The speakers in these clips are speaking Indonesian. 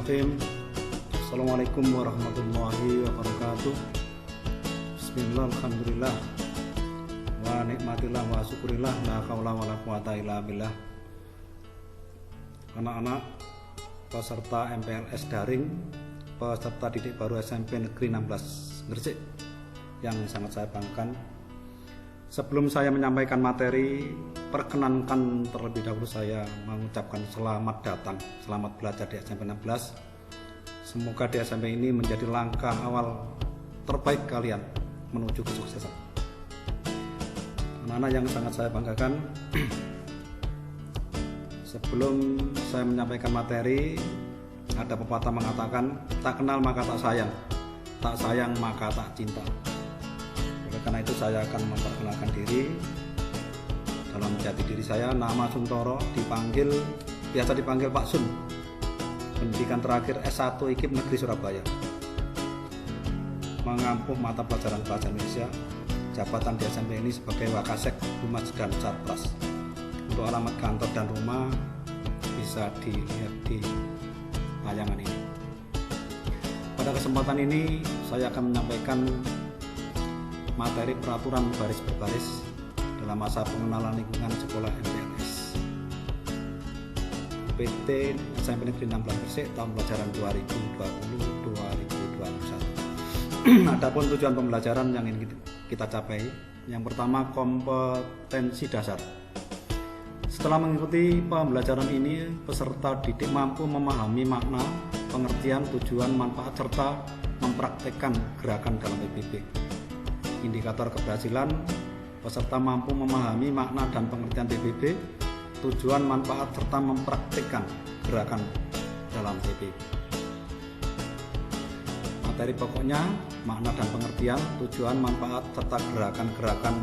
Bismillahirrahmanirrahim. Assalamualaikum warahmatullahi wabarakatuh. Bismillah, alhamdulillah, wa nikmatillah wa syukurillah, la haula wa la quwata illa billah. Anak-anak peserta MPLS daring, peserta didik baru SMP Negeri 16 Gresik yang sangat saya banggakan. Sebelum saya menyampaikan materi, perkenankan terlebih dahulu saya mengucapkan selamat datang, selamat belajar di SMP 16. Semoga di SMP ini menjadi langkah awal terbaik kalian menuju kesuksesan. Anak-anak yang sangat saya banggakan, sebelum saya menyampaikan materi, ada pepatah mengatakan, tak kenal maka tak sayang maka tak cinta. Karena itu saya akan memperkenalkan diri. Dalam jati diri saya, nama Suntoro, biasa dipanggil Pak Sun. Pendidikan terakhir S1 IKIP Negeri Surabaya. Mengampu mata pelajaran bahasa Indonesia. Jabatan di SMP ini sebagai Wakasek Humas dan Sarpras. Untuk alamat kantor dan rumah bisa dilihat di tayangan ini. Pada kesempatan ini saya akan menyampaikan materi peraturan baris berbaris dalam masa pengenalan lingkungan sekolah MPLS PT SMP Negeri 16 Gresik tahun pelajaran 2020-2021. Adapun tujuan pembelajaran yang ingin kita capai, yang pertama kompetensi dasar. Setelah mengikuti pembelajaran ini, peserta didik mampu memahami makna, pengertian, tujuan, manfaat, serta mempraktekkan gerakan dalam PBB. Indikator keberhasilan, peserta mampu memahami makna dan pengertian PBB, tujuan, manfaat, serta mempraktikkan gerakan dalam PBB. Materi pokoknya, makna dan pengertian, tujuan, manfaat, serta gerakan-gerakan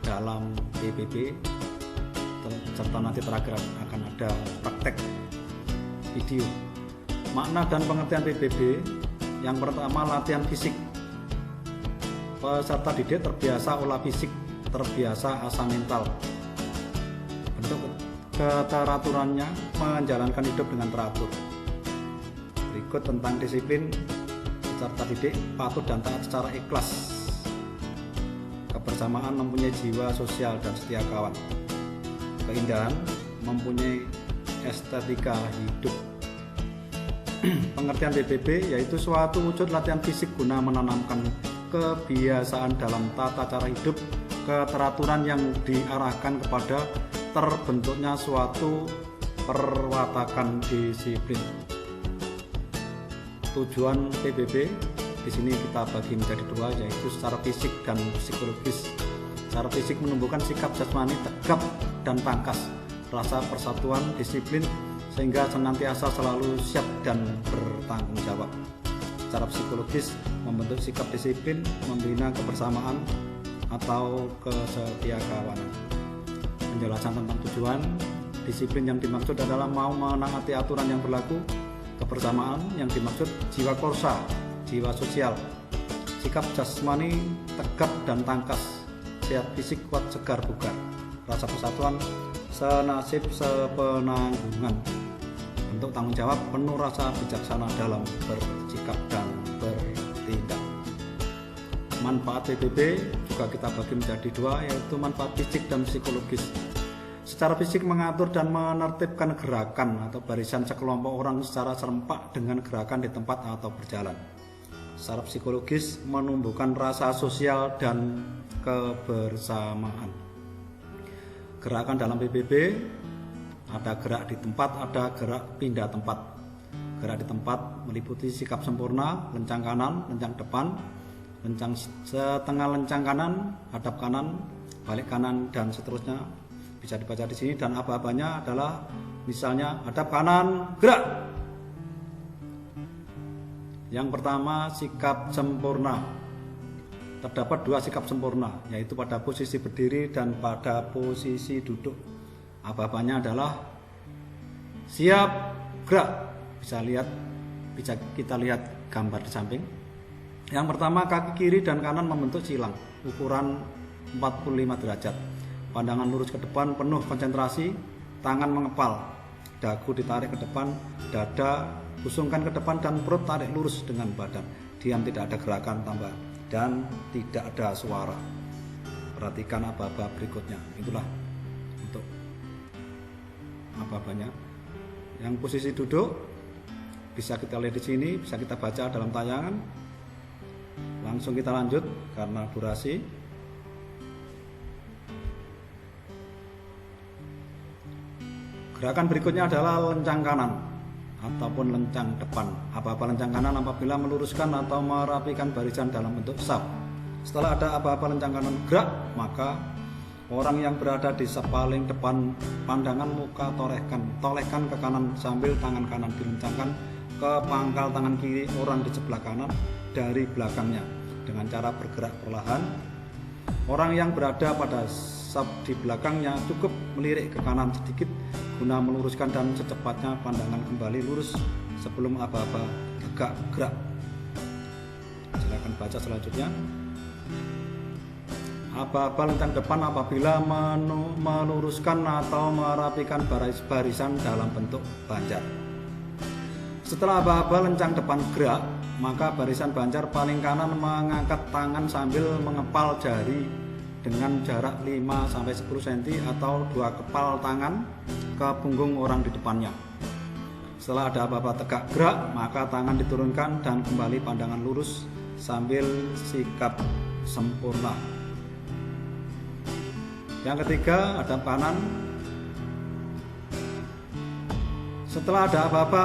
dalam PBB, serta nanti terakhir akan ada praktek video. Makna dan pengertian PBB, yang pertama latihan fisik. Peserta didik terbiasa olah fisik, terbiasa asah mental. Bentuk keteraturannya, menjalankan hidup dengan teratur. Berikut tentang disiplin, peserta didik patuh dan taat secara ikhlas. Kebersamaan, mempunyai jiwa sosial dan setia kawan. Keindahan, mempunyai estetika hidup. Pengertian PBB yaitu suatu wujud latihan fisik guna menanamkan kebiasaan dalam tata cara hidup, keteraturan yang diarahkan kepada terbentuknya suatu perwatakan disiplin. Tujuan PBB di sini kita bagi menjadi dua, yaitu secara fisik dan psikologis. Secara fisik menumbuhkan sikap jasmani tegap dan tangkas, rasa persatuan, disiplin, sehingga senantiasa selalu siap dan bertanggung jawab. Secara psikologis membentuk sikap disiplin, membina kebersamaan atau kesetiakawanan. Penjelasan tentang tujuan, disiplin yang dimaksud adalah mau menaati aturan yang berlaku. Kebersamaan yang dimaksud jiwa korsa, jiwa sosial. Sikap jasmani tegap dan tangkas, sehat fisik, kuat, segar, bugar. Rasa persatuan, senasib, sepenanggungan. Bentuk tanggung jawab, penuh rasa bijaksana dalam bersikap dan bertindak. Manfaat PBB juga kita bagi menjadi dua, yaitu manfaat fisik dan psikologis. Secara fisik mengatur dan menertibkan gerakan atau barisan sekelompok orang secara serempak dengan gerakan di tempat atau berjalan. Secara psikologis menumbuhkan rasa sosial dan kebersamaan. Gerakan dalam PBB ada gerak di tempat, ada gerak pindah tempat. Gerak di tempat meliputi sikap sempurna, lencang kanan, lencang depan, lencang setengah lencang kanan, hadap kanan, balik kanan, dan seterusnya. Bisa dibaca di sini, dan aba-abanya adalah misalnya hadap kanan, gerak. Yang pertama, sikap sempurna. Terdapat dua sikap sempurna, yaitu pada posisi berdiri dan pada posisi duduk. Aba-abanya adalah siap, gerak. Bisa kita lihat gambar di samping. Yang pertama, kaki kiri dan kanan membentuk silang ukuran 45 derajat. Pandangan lurus ke depan, penuh konsentrasi, tangan mengepal, dagu ditarik ke depan, dada Usungkan ke depan dan perut tarik lurus dengan badan. Diam, tidak ada gerakan tambah dan tidak ada suara. Perhatikan aba-aba berikutnya. Itulah untuk aba-abanya. Yang posisi duduk bisa kita lihat di sini, bisa kita baca dalam tayangan. Langsung kita lanjut karena durasi. Gerakan berikutnya adalah lencang kanan ataupun lencang depan. Aba-aba lencang kanan apabila meluruskan atau merapikan barisan dalam bentuk saf. Setelah ada aba-aba lencang kanan gerak, maka orang yang berada di paling depan pandangan muka tolehkan ke kanan sambil tangan kanan dilencangkan ke pangkal tangan kiri orang di sebelah kanan dari belakangnya dengan cara bergerak perlahan. Orang yang berada pada saf di belakangnya cukup melirik ke kanan sedikit guna meluruskan dan secepatnya pandangan kembali lurus sebelum aba-aba tegak gerak. Silakan baca selanjutnya. Aba-aba lencang depan apabila meluruskan atau merapikan barisan dalam bentuk banjar. Setelah aba-aba lencang depan gerak, maka barisan banjar paling kanan mengangkat tangan sambil mengepal jari dengan jarak 5-10 cm atau 2 kepal tangan ke punggung orang di depannya. Setelah ada aba-aba tegak gerak, maka tangan diturunkan dan kembali pandangan lurus sambil sikap sempurna. Yang ketiga, hadap kanan. Setelah ada aba-aba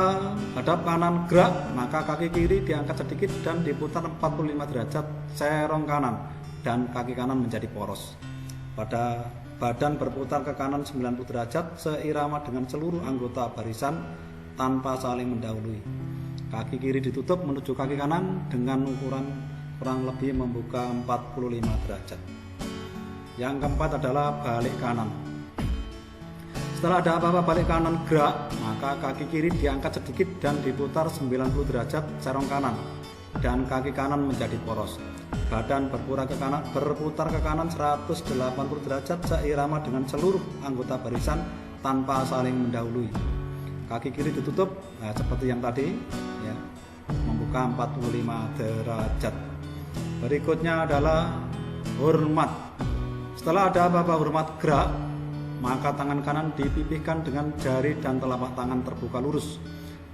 hadap kanan gerak, maka kaki kiri diangkat sedikit dan diputar 45 derajat serong kanan dan kaki kanan menjadi poros. Pada badan berputar ke kanan 90 derajat seirama dengan seluruh anggota barisan tanpa saling mendahului. Kaki kiri ditutup menuju kaki kanan dengan ukuran kurang lebih membuka 45 derajat. Yang keempat adalah balik kanan. Setelah ada aba-aba balik kanan gerak, maka kaki kiri diangkat sedikit dan diputar 90 derajat serong kanan dan kaki kanan menjadi poros. Badan berputar ke kanan 180 derajat seirama dengan seluruh anggota barisan tanpa saling mendahului. Kaki kiri ditutup seperti yang tadi ya, membuka 45 derajat. Berikutnya adalah hormat. Setelah ada aba-aba hormat gerak, maka tangan kanan dipipihkan dengan jari dan telapak tangan terbuka lurus.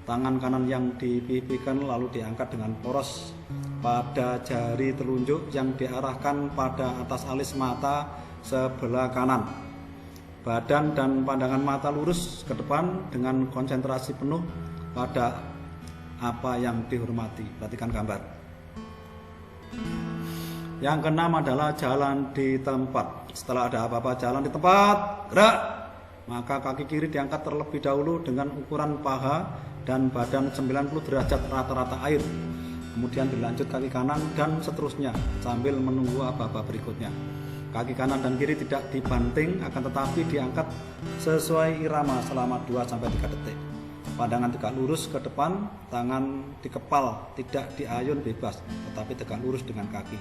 Tangan kanan yang dipipihkan lalu diangkat dengan poros pada jari telunjuk yang diarahkan pada atas alis mata sebelah kanan. Badan dan pandangan mata lurus ke depan dengan konsentrasi penuh pada apa yang dihormati. Perhatikan gambar. Yang keenam adalah jalan di tempat. Setelah ada apa-apa jalan di tempat, gerak. Maka kaki kiri diangkat terlebih dahulu dengan ukuran paha dan badan 90 derajat rata-rata air. Kemudian dilanjut kaki kanan dan seterusnya sambil menunggu apa-apa berikutnya. Kaki kanan dan kiri tidak dibanting, akan tetapi diangkat sesuai irama selama 2-3 detik. Pandangan tegak lurus ke depan, tangan dikepal, tidak diayun bebas, tetapi tegak lurus dengan kaki.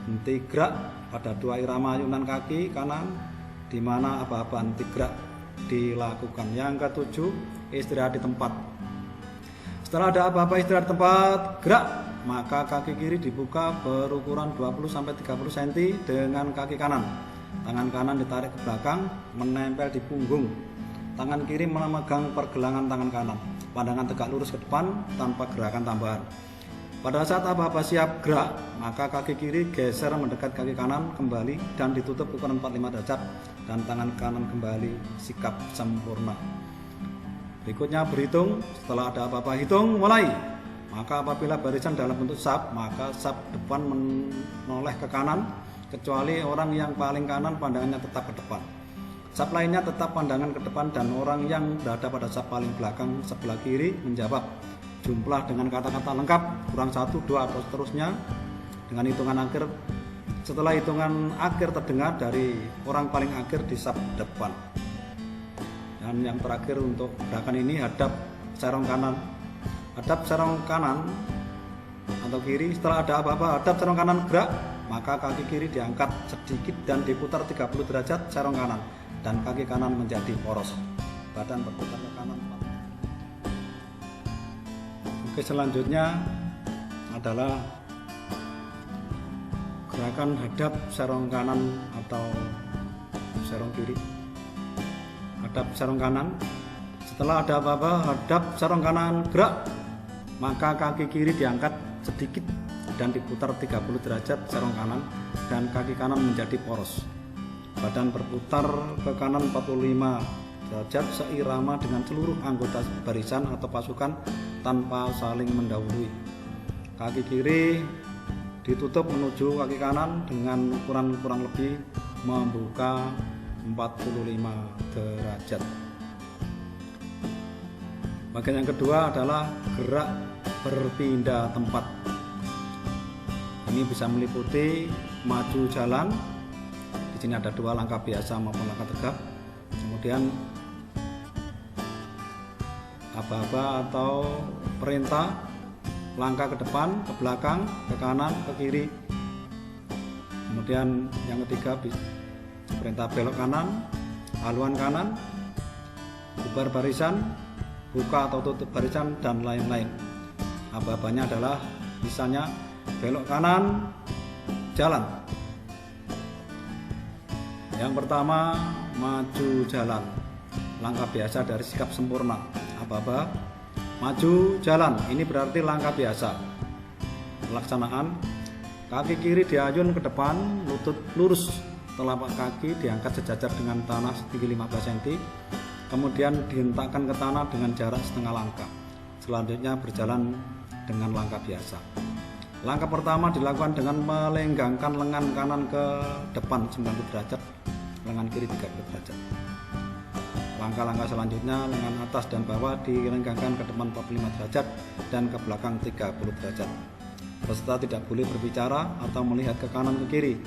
Henti gerak pada 2 irama ayunan kaki kanan, di mana aba-aba henti gerak dilakukan. Yang ketujuh, istirahat di tempat. Setelah ada aba-aba istirahat di tempat, gerak. Maka kaki kiri dibuka berukuran 20-30 cm dengan kaki kanan. Tangan kanan ditarik ke belakang, menempel di punggung. Tangan kiri memegang pergelangan tangan kanan. Pandangan tegak lurus ke depan tanpa gerakan tambahan. Pada saat aba-aba siap gerak, maka kaki kiri geser mendekat kaki kanan kembali dan ditutup ukuran 45 derajat dan tangan kanan kembali sikap sempurna. Berikutnya berhitung. Setelah ada aba-aba hitung, mulai. Maka apabila barisan dalam bentuk saf, maka saf depan menoleh ke kanan, kecuali orang yang paling kanan pandangannya tetap ke depan. Saf lainnya tetap pandangan ke depan dan orang yang berada pada saf paling belakang sebelah kiri menjawab jumlah dengan kata-kata lengkap, kurang 1, 2 atau seterusnya dengan hitungan akhir. Setelah hitungan akhir terdengar dari orang paling akhir di saf depan. Dan yang terakhir untuk gerakan ini hadap serong kanan. Hadap serong kanan atau kiri. Setelah ada apa-apa hadap serong kanan gerak, maka kaki kiri diangkat sedikit dan diputar 30 derajat serong kanan dan kaki kanan menjadi poros. Badan berputar ke kanan. Oke, selanjutnya adalah gerakan hadap serong kanan atau serong kiri. Hadap serong kanan. Setelah ada apa-apa, hadap serong kanan gerak, maka kaki kiri diangkat sedikit dan diputar 30 derajat serong kanan dan kaki kanan menjadi poros. Badan berputar ke kanan 45 derajat seirama dengan seluruh anggota barisan atau pasukan tanpa saling mendahului. Kaki kiri ditutup menuju kaki kanan dengan ukuran kurang lebih membuka 45 derajat. Bagian yang kedua adalah gerak berpindah tempat. Ini bisa meliputi maju jalan. Di sini ada 2 langkah biasa maupun langkah tegap. Kemudian aba-aba atau perintah, langkah ke depan, ke belakang, ke kanan, ke kiri. Kemudian yang ketiga perintah belok kanan, haluan kanan, bubar barisan, buka atau tutup barisan, dan lain-lain. Aba-abanya adalah misalnya belok kanan, jalan. Yang pertama, maju jalan. Langkah biasa dari sikap sempurna. Aba-aba, maju jalan. Ini berarti langkah biasa. Pelaksanaan, kaki kiri diayun ke depan, lutut lurus, telapak kaki diangkat sejajar dengan tanah setinggi 15 cm. Kemudian dihentakkan ke tanah dengan jarak setengah langkah. Selanjutnya berjalan dengan langkah biasa. Langkah pertama dilakukan dengan melenggangkan lengan kanan ke depan 90 derajat, lengan kiri 30 derajat. Langkah-langkah selanjutnya lengan atas dan bawah dilenggangkan ke depan 45 derajat dan ke belakang 30 derajat. Peserta tidak boleh berbicara atau melihat ke kanan ke kiri.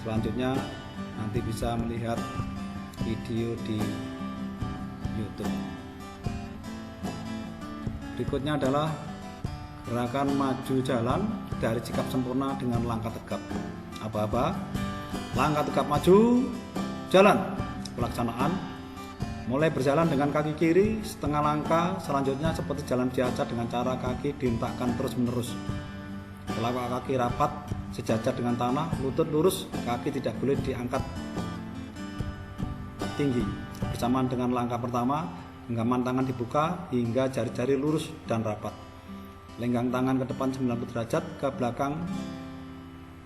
Selanjutnya nanti bisa melihat video di YouTube. Berikutnya adalah gerakan maju jalan dari sikap sempurna dengan langkah tegap. Aba-aba, langkah tegap maju jalan. Pelaksanaan, mulai berjalan dengan kaki kiri setengah langkah, selanjutnya seperti jalan biasa dengan cara kaki dihentakkan terus-menerus. Telapak kaki rapat sejajar dengan tanah, lutut lurus, kaki tidak boleh diangkat tinggi. Bersamaan dengan langkah pertama, genggaman tangan dibuka hingga jari-jari lurus dan rapat. Lenggang tangan ke depan 90 derajat, ke belakang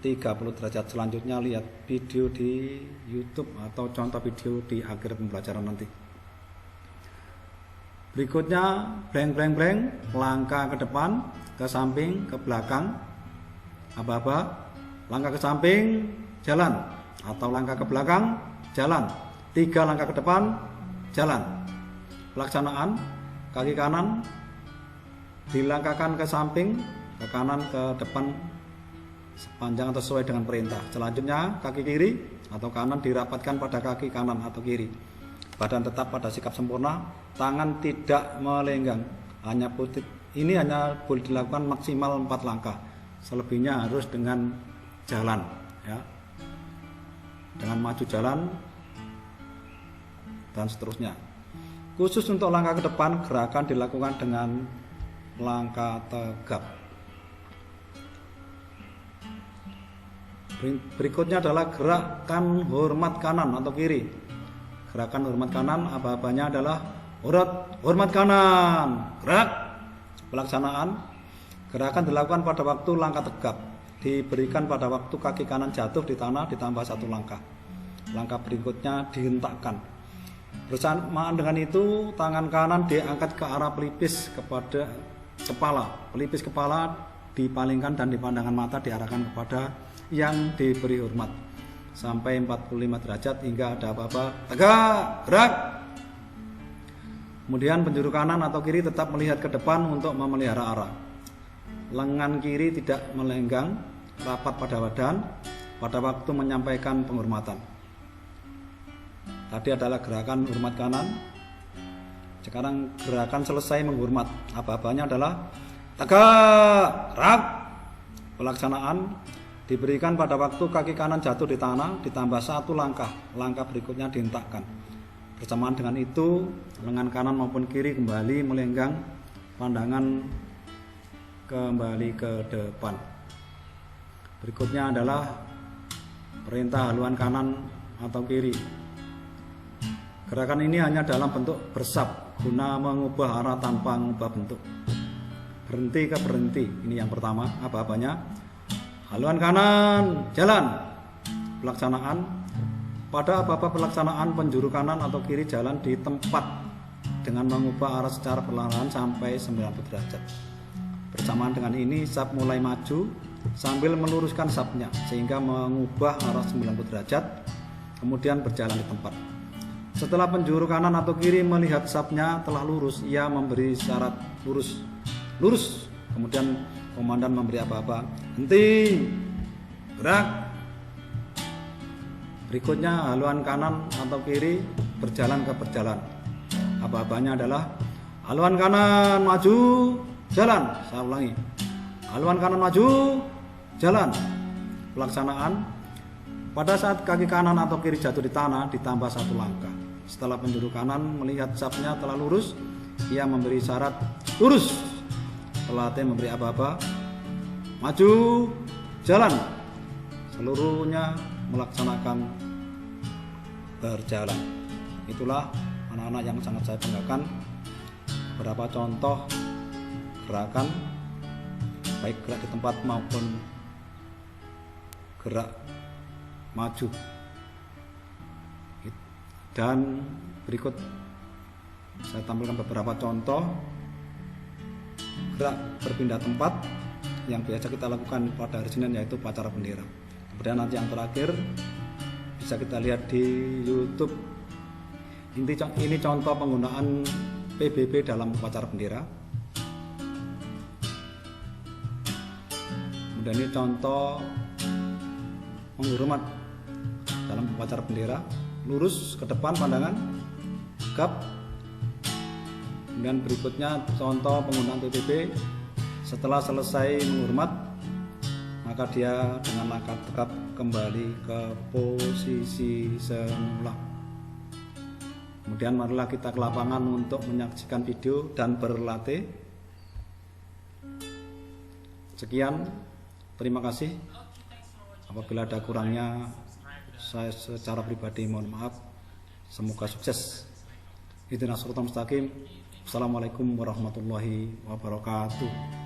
30 derajat. Selanjutnya lihat video di YouTube atau contoh video di akhir pembelajaran nanti. Berikutnya breng-breng-breng, langkah ke depan, ke samping, ke belakang. Aba-aba, langkah ke samping, jalan, atau langkah ke belakang, jalan. 3 langkah ke depan, jalan. Pelaksanaan, kaki kanan dilangkahkan ke samping, ke kanan, ke depan sepanjang atau sesuai dengan perintah. Selanjutnya kaki kiri atau kanan dirapatkan pada kaki kanan atau kiri. Badan tetap pada sikap sempurna, tangan tidak melenggang. Ini hanya boleh dilakukan maksimal 4 langkah. Selebihnya harus dengan jalan, ya. Dengan maju jalan dan seterusnya. Khusus untuk langkah ke depan, gerakan dilakukan dengan langkah tegap. Berikutnya adalah gerakan hormat kanan atau kiri. Gerakan hormat kanan, aba-abanya adalah hormat kanan, gerak. Pelaksanaan, gerakan dilakukan pada waktu langkah tegap, diberikan pada waktu kaki kanan jatuh di tanah ditambah 1 langkah. Langkah berikutnya dihentakkan. Bersamaan dengan itu, tangan kanan diangkat ke arah pelipis kepada kepala. Pelipis kepala dipalingkan dan di pandangan mata diarahkan kepada yang diberi hormat sampai 45 derajat hingga ada apa-apa. Tegak, gerak. Kemudian penjuru kanan atau kiri tetap melihat ke depan untuk memelihara arah. Lengan kiri tidak melenggang, rapat pada badan pada waktu menyampaikan penghormatan. Tadi adalah gerakan hormat kanan. Sekarang gerakan selesai menghormat. Aba-abanya adalah tegak, gerak. Pelaksanaan diberikan pada waktu kaki kanan jatuh di tanah ditambah 1 langkah. Langkah berikutnya dihentakkan. Bersamaan dengan itu, lengan kanan maupun kiri kembali melenggang, pandangan kembali ke depan. Berikutnya adalah perintah haluan kanan atau kiri. Gerakan ini hanya dalam bentuk bersab guna mengubah arah tanpa mengubah bentuk. Berhenti ke berhenti, ini yang pertama. Apa-apanya? Haluan kanan, jalan. Pelaksanaan. Pada apa-apa pelaksanaan penjuru kanan atau kiri jalan di tempat dengan mengubah arah secara perlahan sampai 90 derajat. Bersamaan dengan ini, sab mulai maju sambil meluruskan sabnya sehingga mengubah arah 90 derajat, kemudian berjalan di tempat. Setelah penjuru kanan atau kiri melihat sabnya telah lurus, ia memberi syarat lurus. Lurus. Kemudian komandan memberi apa-apa. Henti. Gerak. Berikutnya haluan kanan atau kiri berjalan ke berjalan. Apa-apanya adalah haluan kanan maju, jalan. Saya ulangi. Haluan kanan maju, jalan. Pelaksanaan. Pada saat kaki kanan atau kiri jatuh di tanah ditambah 1 langkah. Setelah penjuru kanan melihat sabnya telah lurus, ia memberi syarat lurus. Pelatih memberi apa-apa. Maju, jalan. Seluruhnya melaksanakan berjalan. Itulah anak-anak yang sangat saya banggakan. Beberapa contoh gerakan baik gerak di tempat maupun gerak maju. Dan berikut saya tampilkan beberapa contoh gerak berpindah tempat yang biasa kita lakukan pada hari Senin, yaitu upacara bendera. Kemudian nanti yang terakhir bisa kita lihat di YouTube. Ini contoh penggunaan PBB dalam upacara bendera. Kemudian ini contoh menghormat dalam upacara bendera. Lurus ke depan pandangan, tegap. Kemudian berikutnya contoh penggunaan PBB. Setelah selesai menghormat, maka dia dengan langkah tegap kembali ke posisi semula. Kemudian marilah kita ke lapangan untuk menyaksikan video dan berlatih. Sekian, terima kasih. Apabila ada kurangnya, saya secara pribadi mohon maaf. Semoga sukses. Ihdinas shiratal mustaqim. Assalamualaikum warahmatullahi wabarakatuh.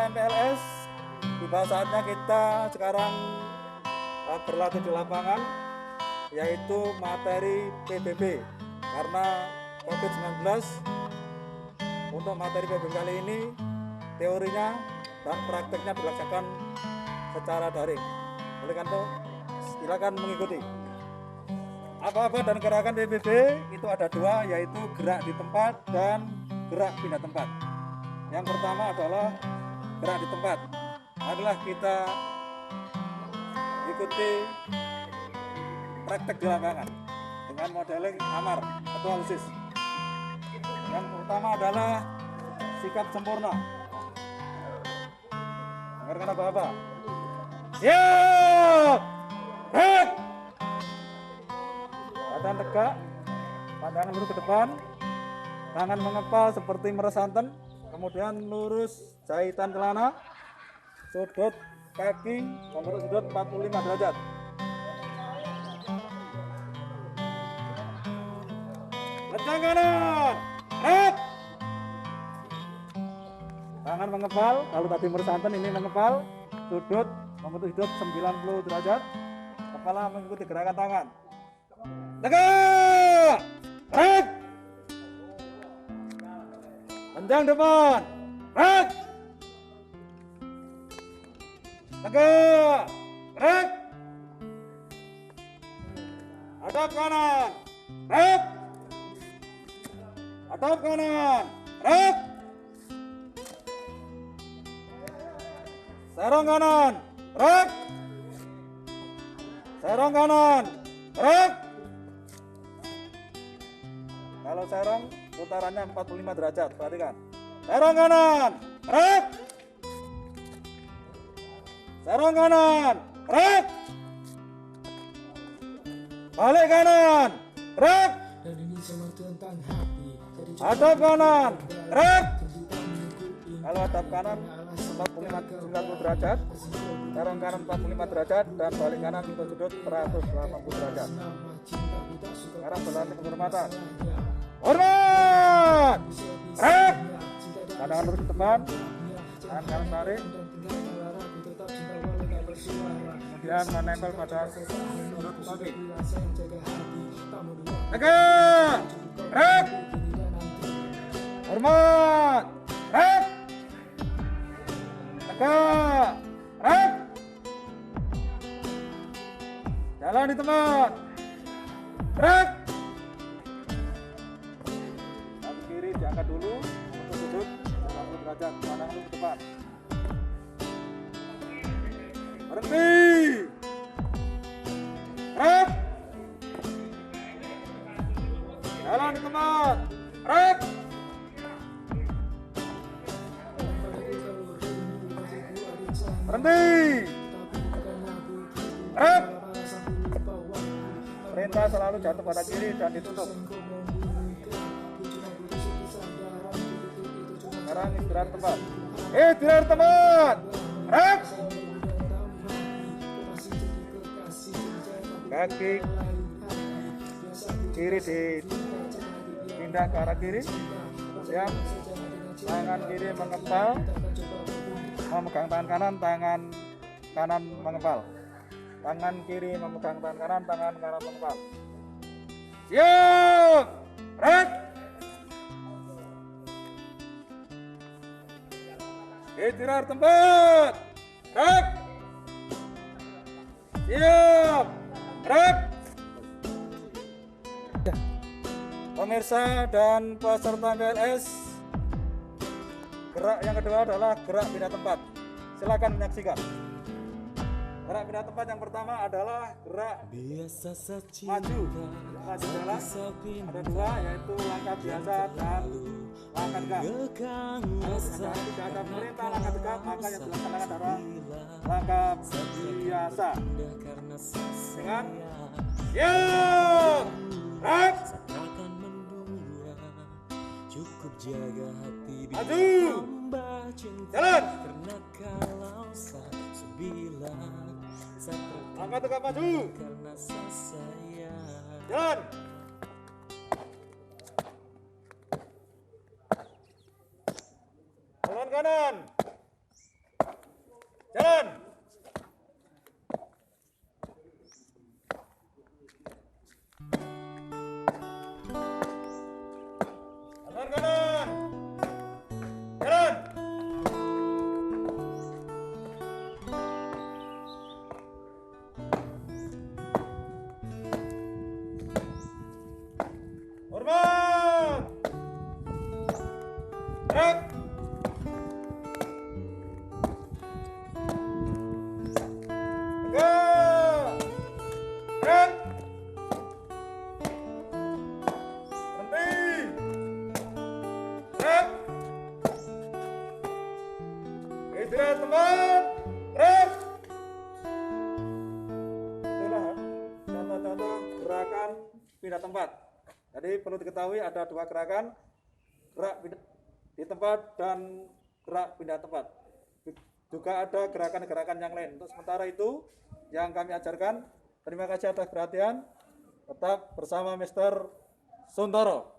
MPLS, tiba saatnya kita sekarang berlatih di lapangan, yaitu materi PBB. Karena COVID-19, untuk materi PBB kali ini teorinya dan prakteknya dilaksanakan secara daring. Oleh karena itu, silakan mengikuti. Apa-apa dan gerakan PBB itu ada dua, yaitu gerak di tempat dan gerak pindah tempat. Yang pertama adalah gerak di tempat. Adalah kita ikuti praktek di lapangan dengan modeling AMAR atau analisis. Yang pertama adalah sikap sempurna. Dengarkan apa-apa. Siap! Gerak! Badan tegak, pandangan lurus ke depan, tangan mengepal seperti meres santen, kemudian lurus jahitan celana, sudut kaki membentuk sudut 45 derajat. Lencang kanan, gerak! Tangan mengepal, kalau tadi meres santen ini mengepal, sudut membentuk sudut 90 derajat, kepala mengikuti gerakan tangan. Tegak! Gerak! Panjang depan! Gerak! Tegak! Gerak! Hadap kanan! Gerak! Hadap kanan! Gerak! Serong kanan! Gerak! Serong kanan! Gerak! Kalau serong putarannya 45 derajat, perhatikan. Serong kanan, gerak. Serong kanan, gerak. Balik kanan, gerak. Hadap kanan, gerak. Kalau hadap kanan 90 derajat, serong kanan 45 derajat, dan balik kanan untuk sudut 180 derajat. Sekarang berlatih penghormatan. Hormat! Gerak! Pandangan lurus ke depan, tangan kanan tarik, kemudian menempel pada sudut kaki. Tegak! Gerak! Hormat! Gerak! Tegak! Gerak! Jalan di tempat. Gerak! Diangkat dulu untuk sudut 90 derajat, pandang lurus ke depan. Berhenti. Gerak. Jalan di tempat. Gerak. Berhenti. Gerak. Perintah selalu jatuh pada kiri dan ditutup. Sekarang istirahat tempat. Istirahat tempat. Gerak. Kaki kiri dipindah ke arah kiri. Siap. Tangan kiri mengepal, memegang tangan kanan, tangan kanan mengepal. Tangan kiri memegang tangan kanan mengepal. Siap. Gerak. Istirahat tempat. Gerak. Siap. Gerak. Pemirsa dan peserta MPLS, gerak yang kedua adalah gerak pindah tempat. Silakan menyaksikan. Gerak pindah tempat yang pertama adalah gerak maju. Maju jalan ada dua, yaitu langkah biasa dan langkah tegap. Kalau tidak ada perintah langkah tegap, maka yang dilaksanakan adalah langkah biasa. Dengan gerak. Maju. Jalan. Langkah tegap maju. Jalan. Jalan kanan. Jalan. Kanan kanan. Jalan. Hormat. Gerak. Tegak. Gerak. Berhenti. Gerak. Istirahat tempat. Gerak. Itulah contoh-contoh gerakan pindah tempat. Jadi perlu diketahui ada dua gerakan, gerak pindah di tempat dan gerak pindah tempat. Juga ada gerakan-gerakan yang lain. Untuk sementara itu yang kami ajarkan. Terima kasih atas perhatian. Tetap bersama Mr. Suntoro.